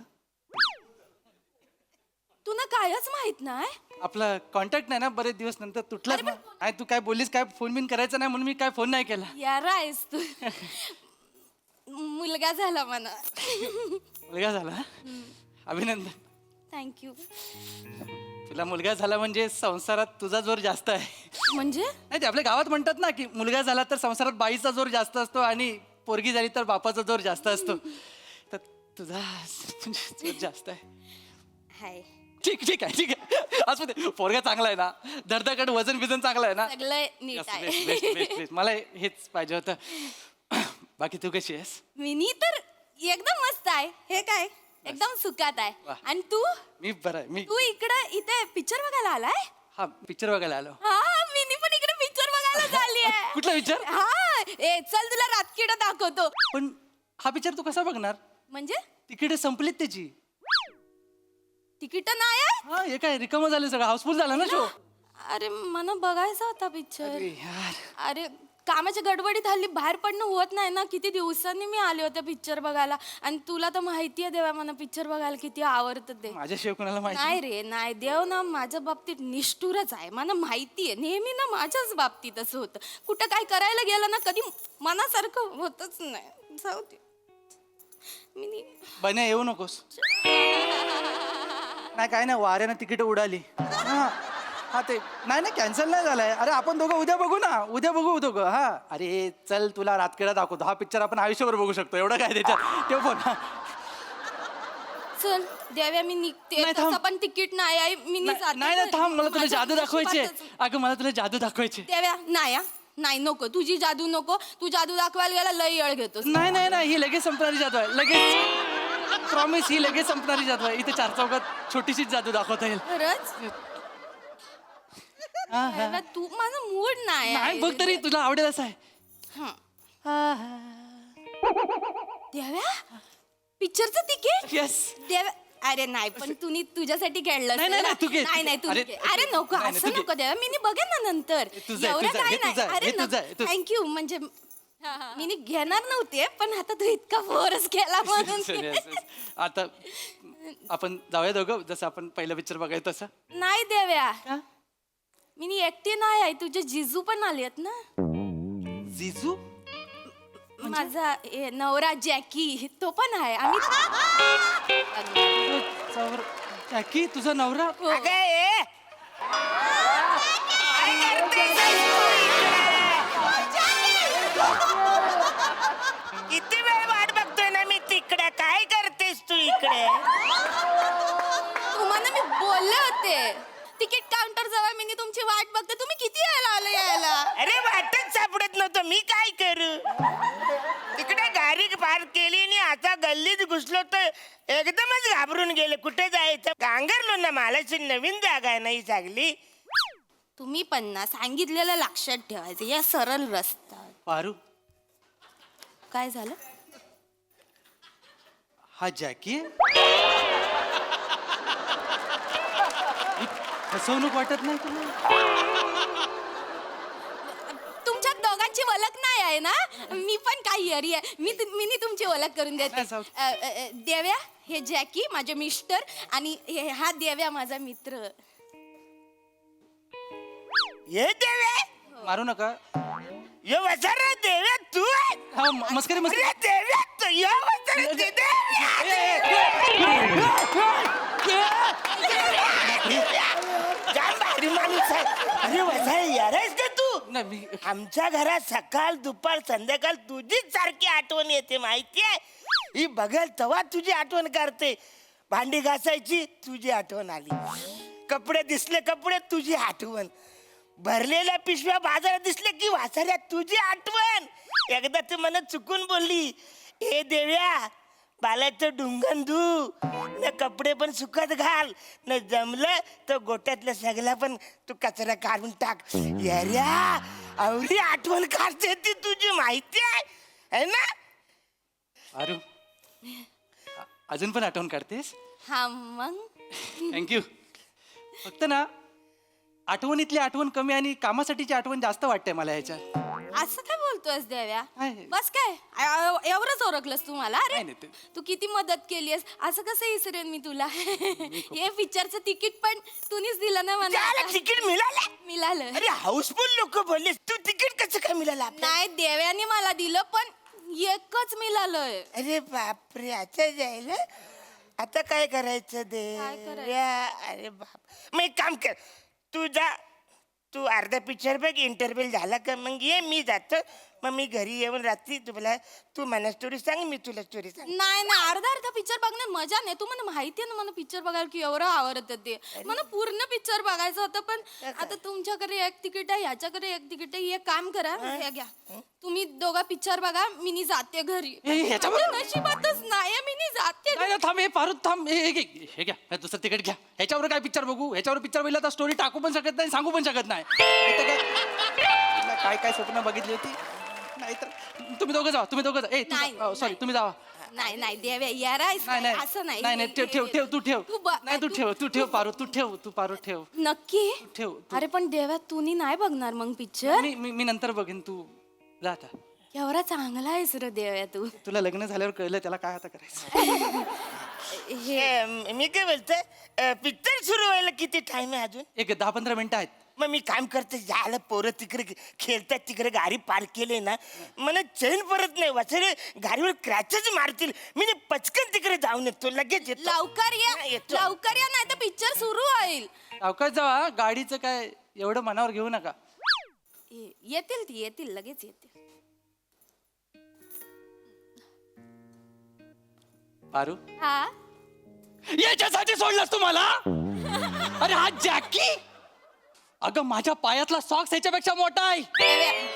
तुला कायच माहित नाही? आपला कॉन्टॅक्ट नाही ना, बरेच दिवस नंतर तुटलाच ना. काय तू काय बोललीस, काय फोन बिन करायचं नाही म्हणून मी काय फोन नाही केला. यार आहेस तू. मुलगा झाला मला. मुलगा झाला? अभिनंदन. थँक्यू. तुला मुलगा झाला म्हणजे संसारात तुझा जोर जास्त आहे. म्हणजे नाही ते आपल्या गावात म्हणतात ना की मुलगा झाला तर संसारात बाईचा जोर जास्त असतो आणि पोरगी झाली तर बापाचा जोर जास्त असतो. तर तुझा म्हणजे जोर जास्त आहे. हाय ठीक आहे असू दे. पोरगा चांगला आहे ना, धडधकड वजन बिजन चांगलं आहे ना. सगळं नीट Yes, आहे. best, best, best, best. मला हेच पाहिजे होतं. बाकी तू कशी आहेस? मिनी तर एकदम मस्त आहे. हे काय एकदम सुखात आहे. वा. आणि तू मी बरं आहे. मी तू इथे पिक्चर बघायला आलाय? हा पिक्चर बघायला आलो. हा मिनी पण इकडे पिक्चर बघायला चालली आहे. कुठला picture? हा चल तुला रातकिडा दाखवतो. पण हा पिक्चर तू कसा बघणार? म्हणजे तिकीट संपलीत त्याची. तिकीट नाही आहे? हा हे काय रिकामं झालं सगळं, हाऊसफुल झाला ना शो. अरे मला बघायचा होता पिक्चर. अरे यार अरे कामाच्या गडबडीत हल्ली बाहेर पडणं होत नाही ना. किती दिवसांनी मी आले होते पिक्चर बघायला. आणि तुला तर माहितीये देवा मला पिक्चर बघायला किती आवडतं ते. माझ्याशिवाय कोणाला माहिती नाही रे नाही. देव ना माझ्या बाबतीत निष्ठुरच आहे. मला माहितीये नेहमी ना माझ्याच बाबतीत असं होतं. कुठं काय करायला गेलं ना कधी मनासारखं होतच नाही. जाऊ दे. मी बन्या येऊ नकोस. नाही काय नाही, वाऱ्यानं तिकीट उडाली. हा ते नाही कॅन्सल नाही झालंय. अरे आपण दोघं उद्या बघू ना, उद्या बघू दोघं. हा अरे चल तुला रातकिडा दाखवतो. हा पिक्चर आपण आयुष्यभर बघू शकतो. एवढं काय त्याच्यात. ठेव फोन. चल देव्या मी निघते. नाही, थांब. तसं पण तिकीट नाही आहे. मी नाही जाते. नाही थांब, मला तुला माझ्या जादू दाखवायची आहे. नशिबातच. अगं मला तुला जादू दाखवायची. देव्या नाही हा. नाही नको तुझी जादू नको. तू जादू दाखवायला गेला लय येळ घेतोस. नाही ही लगेच संपणारी जादू आहे. लगेच प्रॉमिस, ही लगेच संपणारी जादू आहे. इथे चार चौकात छोटीशीच जादू दाखवता येईल. खरंच देव्या, तू माझा मूड नाही नाही आहे. बघ तरी तुला आवडेल असं आहे. देव्या पिक्चरचं तिकीट येस. देव्या अरे नाही पण तुम्ही तुझ्यासाठी खेळलं नाही, नाही, तू घे. नाही तू अरे, घे. अरे नको नाही, असं तू घे. नको देव्या. मी बघेन ना नंतर. तुझं आहे, एवढं तुझं आहे, काय हे तुझं आहे, नाही. हे तुझं आहे, तू- थँक्यू म्हणजे मी घेणार नव्हते पण आता तू इतका फोर्स केला म्हणून Yes, yes. आता आपण जाऊया दोघं, जसं आपण पहिलं पिक्चर बघायचं तसं. नाही देव्या का? मी एकटी नाही आहे. तुझे जिजू पण आलेत ना. जिजू माझा नवरा जॅकी तो पण आहे. आम्ही जॅकी तुझा नवरा. किती वेळ वाट बघतोय ना मी तिकडे. काय करतेस तू इकडे? तुम्हाला मी बोलले होते तिकीट काउंटर जवळ मी तुमची वाट बघते. तुम्ही किती वेळा आले यायला? अरे वाटच सापडत नव्हतं. मी काय करू? तिकडे गाडी पार्क केली आणि आता गल्लीत घुसलो तर एकदमच घाबरून गेले. कुठे जायचं गांगरलो ना. मालाची नवीन जागा आहे नाही चांगली. तुम्ही पण ना सांगितलेलं लक्षात ठेवायचं. या सरळ रस्ता. पारू काय झालं? हा जॅकी फसवणूक वाटत नाही तुला? तुमच्या दोघांची ओळख नाही आहे ना. मी पण काही हरी आहे. मी तुमची ओळख करून देते. नाही, जाऊ. देव्या हे जॅकी माझे मिस्टर आणि हा देव्या माझा मित्र. ये देवे मारू नका. ये वसारा देवे तू आहे? हा मस्करी मस्करी. अरे देवे तू ये वसारा देवे. जाम भारी माणूस आहे. अरे वसारा यार आहेस का तू? नाही मी आमच्या घरात सकाळ दुपार संध्याकाळ तुझीच सारखी आठवण येते माहितीये. ही बघल तेव्हा तुझी आठवण करते. भांडी घासायची तुझी आठवण आली. कपडे दिसले कपडे तुझी आठवण. भरलेल्या पिशव्या बाजारात दिसले की वासाऱ्या तुझी आठवण. एकदा तू मला चुकून बोलली ए देव्या बालाचं डुंगण धू न कपडे पण सुकत घाल न जमलं तर गोट्यातल्या सगळ्या पण तू कचरा काढून टाक. याऱ्या आवडी आठवण काढते ती तुझी माहिती आहे ना. पारू अजून पण आठवण काढतेस? हा मग थँक्यू. फक्त ना आठवणीतली आठवण कमी आणि कामासाठीची आठवण जास्त वाटते मला ह्याच्यात. असं काय बोलतोयस देव्या? आहे. बस काय एवढंच ओळखलंस तू मला? अरे नाही, नाही, ते- तू किती मदत केलीस. असं कसं विसरेन मी तुला? हे पिक्चरचं तिकीट पण तूनीच दिलं ना मला. त्याला तिकीट मिळालं. मिळालं. अरे हाऊसफुल लोक बोलले तू तिकीट कसं काय मिळालं आपल्याला? नाही देव्याने मला दिलं पण एकच मिळालंय. अरे बापरे आता जायला आता काय करायचं काय करायचं? देव्या? अरे बाप, मग एक काम कर, तू अर्धा पिक्चर बघ, इंटरव्ह्यू झाला का मग ये, मी जातो. मग मी घरी येऊन रात्री तुला, तू मला स्टोरी सांग, मी तुला स्टोरी सांग. नाही नाही, अर्धा पिक्चर बघण्यात मजा नाही. तू मला माहिती आहे ना, मला पिक्चर बघायला की एवढं आवडतं ते. मला पूर्ण पिक्चर बघायचं होतं, पण आता तुमच्याकडे एक तिकीट आहे, ह्याच्याकडे एक तिकीट आहे. एक काम करा, हे घ्या, तुम्ही दोघा पिक्चर बघा, मी नी जाते घरी. ह्याच्यावर नशिबातच नाही, मी नी जाते. नाही ना, थांब, हे पारू थांब, हे घ्या, हे दुसरं तिकीट घ्या. ह्याच्यावर काय पिक्चर बघू? ह्याच्यावर पिक्चर बघितला तर स्टोरी टाकू पण शकत नाही, सांगू पण शकत नाही. काय काय स्वप्न बघितली होती? नाही तर तुम्ही दोघं जावा, तुम्ही दोघं जा. नाही, सॉरी, तुम्ही जावा. नाही नाही देव्या, यार नाही असं नाही. नाही ठेव ठेव ठेव, तू ठेव. नाही तू ठेव पारू, तू पारू ठेव. नक्की ठेव अरे पण देव्या, तू नी नाही बघणार मग पिक्चर? मी नंतर बघेन, तू जा आता. एवढा चांगला आहेस रे देव्या तू. तुला लग्न झाल्यावर कळलं त्याला काय आता करायचं. मी काय बोलतोय, पिक्चर सुरू व्हायला किती टाइम आहे अजून? एक 10-15 मिनिटं आहेत. मग मी काम करते, झालं पोरं तिकडे खेळतात, तिकडे गाडी पार्क केली ना, मला चैन परत नाही वाचले, गाडीवर क्रॅचच मारतील. मी पचकन तिकडे जाऊन येतो, लगेच येतो. लवकर हा, ये, येतो. लवकर या, नाही तर पिक्चर सुरू होईल. अवकाश जावा, गाडीचं काय एवढं मनावर घेऊ नका. येतील लगेच येतील. पारू, हा याच्यासाठी सोडलास तुम्हाला? अरे हा जॅकी, अगं माझ्या पायातला सॉक्स ह्याच्यापेक्षा मोठा आहे.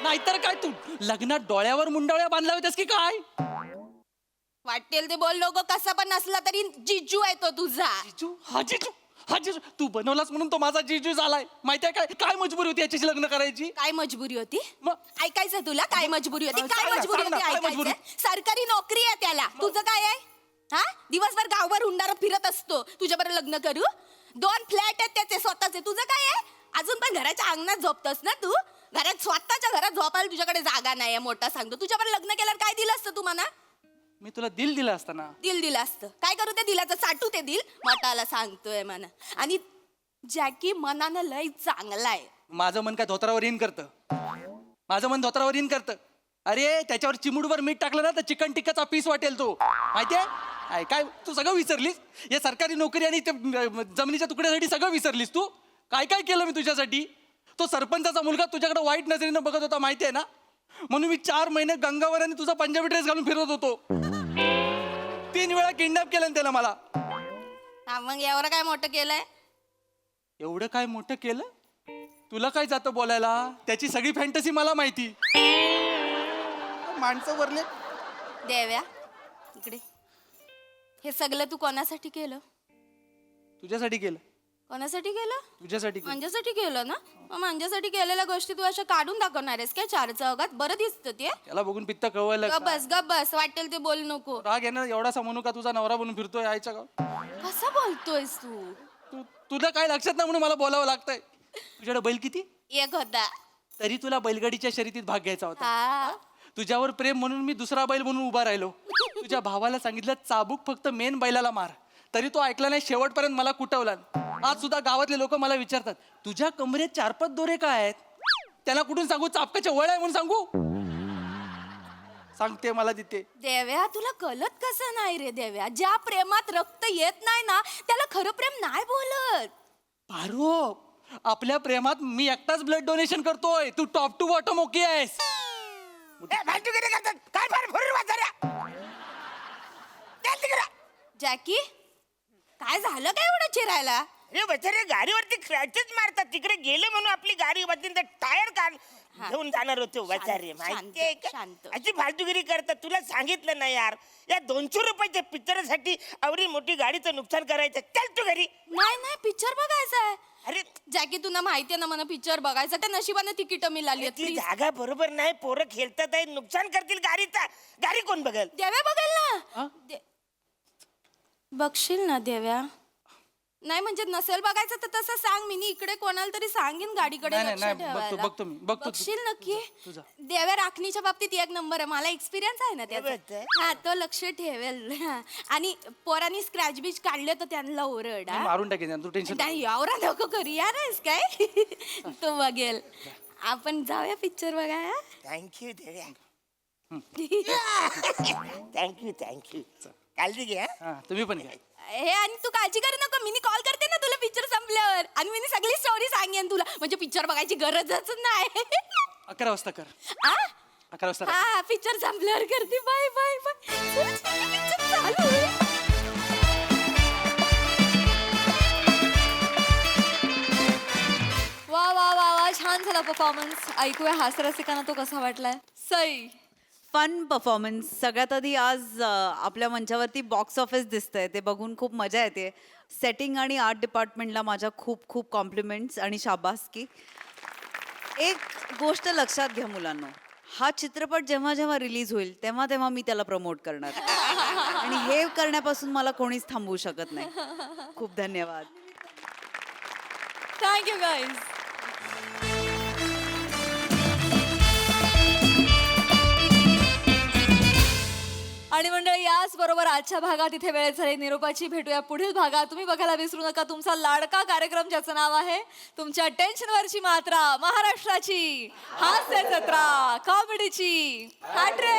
नाहीतर काय, तू लग्नात डोळ्यावर मुंडवळ्या बांधल्या होत्यास की काय? वाटेल ते बोल, लोक कसा पण नसला तरी जिजू आहे तो तुझा. जिजू, तू बनवलास म्हणून तो माझा जिजू झालाय. माहितीये काय काय मजबुरी होती याच्याशी लग्न करायची? काय मजबुरी होती? मग? ऐकायचं तुला काय मजबुरी होती? काय सांग ना, मजबुरी सांग ना, होती काय मजबुरी? ऐकायचं? सरकारी नोकरी आहे त्याला. तुझं काय आहे? हा, दिवसभर गावभर हुंडारा फिरत असतो. तुझ्याबरोबर लग्न करू? 2 फ्लॅट आहेत त्याचे स्वतःचे. तुझं काय आहे? अजून पण घराच्या अंगणात झोपतोस ना तू? घरात, स्वतःच्या घरात झोपायला तुझ्याकडे जागा नाही, मोठा सांगतो. तुझ्याबरोबर लग्न केल्यावर काय दिलं असतं तू मला? मी तुला दिलं असताना. दिलं असतं. काय करू ते दिलाचं? साठू ते दिल मोठाला सांगतोय म्हणा. आणि जॅकी मनानं लय चांगला आहे. माझं मन काय धोत्रावर इन करतं? माझं मन धोत्रावर इन करतं? अरे त्याच्यावर चिमुडवर मीठ टाकलं ना तर चिकन टिक्काचा पीस वाटेल तो. माहितीये काय, तू सगळं विसरलीस? या सरकारी नोकरी आणि ते जमिनीच्या तुकड्यासाठी सगळं विसरलीस तू? काय काय केलं मी तुझ्यासाठी? तो सरपंचाचा मुलगा तुझ्याकडे वाईट नजरेनं बघत होता, माहितीये ना? म्हणून मी 4 महिने गंगावर आणि तुझा पंजाबी ड्रेस घालून फिरत होतो. 3 वेळा किडनॅप केलं त्याला मला. मग एवढं काय मोठं केलंय? एवढं काय मोठं केलं? तुला काय जातं बोलायला? त्याची सगळी फॅन्टसी मला माहिती. माणसं वरले. देव्या इकडे, हे सगळं तू कोणासाठी केलं? तुझ्यासाठी केलं. कोणासाठी केलं? तुझ्यासाठी केलं. माझ्यासाठी केलं ना? मग माझ्यासाठी केलेल्या गोष्टी तू अशा काढून दाखवणार आहेस काय 4 चौघात? बरं दिसतं ते. त्याला बघून पित्त कळवायला गप बस, वाटेल ते बोल नको. राग येणार एवढासा म्हणू का तुझा नवरा बनून फिरतोय आईच्या गाव? कसं बोलतोयस तू? तुला काय लक्षात नाही म्हणून मला बोलावं लागतंय. तुझ्याकडे बैल किती? एक होता. तरी तुला बैलगाडीच्या शर्यतीत भाग घ्यायचा होता. हा, तुझ्यावर प्रेम म्हणून मी दुसरा बैल म्हणून उभा राहिलो. तुझ्या भावाला सांगितलं चाबूक फक्त मेन बैलाला मार, तरी तो ऐकला नाही, शेवटपर्यंत मला कुटवला. आज सुद्धा गावातले लोक मला विचारतात, तुझ्या कमरेत 4-5 दोरे काय आहेत? त्याला कुठून सांगू? चापकाचे वळ आहे म्हणून सांगू? सांगते मला तिथे. देव्या तुला कळत कसं नाही रे देव्या? ज्या प्रेमात रक्त येत नाही ना त्याला खरं प्रेम नाही बोलत. पारो, आपल्या प्रेमात मी एकटाच ब्लड डोनेशन करतोय, तू टॉप टू बॉटम ओके आहेस. भांडुगिरी करतात काय? फार भरून वाचाऱ्या तिकडे. जॅकी काय झालं काय एवढं चिरायला? अरे बचारे गाडीवरती क्रॅचेस मारतात. तिकडे गेले म्हणून आपली गाडी बदलून टायर काढ घेऊन जाणार होते बचारे. माहितीये का? शांत. अशी फालतूगिरी करतात. तुला सांगितलं ना यार, या 200 रुपयाच्या पिक्चरसाठी एवढी मोठी गाडीचं नुकसान करायचं. चल तू घरी. नाही पिक्चर बघायचा आहे. अरे जॅकी तुला माहितीये ना मला पिक्चर बघायचा. त्या नशिबाने तिकीट मिळाली आहेत. ती Please. जागा बरोबर नाही. पोरं खेळतात आहे, नुकसान करतील गाडीचा. गाडी कोण बघल? देव्या बघेल ना. बघशील ना देव्या? नाही म्हणजे नसेल बघायचं तर तसं सांग. मी इकडे कोणाला तरी सांगेन गाडीकडे नाही, लक्ष नाही, ठेवायला. बघतो मी, बघतो. बघशील नक्की. तुझा. देव्या राखणीच्या बाबतीत 1 नंबर आहे. मला एक्सपिरियन्स आहे ना त्याचा. बोलतोय? हा तो लक्ष ठेवेल. हा. आणि पोरांनी स्क्रॅच बीच काढले तर त्यांना ओरड. मी मारून टाकेन, तू टेन्शन. नाही एवढा नको करू यार आहेस काय? तो बघेल. आपण जाऊया पिक्चर बघायला. थँक्यू देव्या. थँक्यू काळजी घ्या. हा, तुम्ही पण घ्या. हे आणि तू काळजी करू नको, मी कॉल करते ना तुला पिक्चर संपल्यावर आणि मी सगळी स्टोरी सांगेन तुला, म्हणजे पिक्चर बघायची गरजच नाही. 11 वाजता कर. आ? 11 वाजता. हा पिक्चर संपल्यावर करते. Bye bye bye. पिक्चर चालू आहे. वा वा वा वा, छान झाला परफॉर्मन्स. ऐकूया हास्यरसिकांना तो कसा वाटलाय. Sai, fun performance. सगळ्यात आधी आज आपल्या मंचावरती बॉक्स ऑफिस दिसतंय, ते बघून खूप मजा येते. सेटिंग आणि आर्ट डिपार्टमेंटला माझ्या खूप खूप कॉम्प्लिमेंट्स आणि शाबासकी. एक गोष्ट लक्षात घ्या मुलांनो, हा चित्रपट जेव्हा जेव्हा रिलीज होईल तेव्हा तेव्हा मी त्याला प्रमोट करणार आणि हे करण्यापासून मला कोणीच थांबवू शकत नाही. खूप धन्यवाद. Thank you guys. आणि मंडळी, याच बरोबर आजच्या भागात इथे वेळ झाली निरोपाची. भेटूया पुढील भागात. तुम्ही बघायला विसरू नका तुमचा लाडका कार्यक्रम ज्याचं नाव आहे तुमच्या टेन्शनवरची मात्रा, महाराष्ट्राची हास्य जत्रा, कॉमेडीची हॅट्रिक.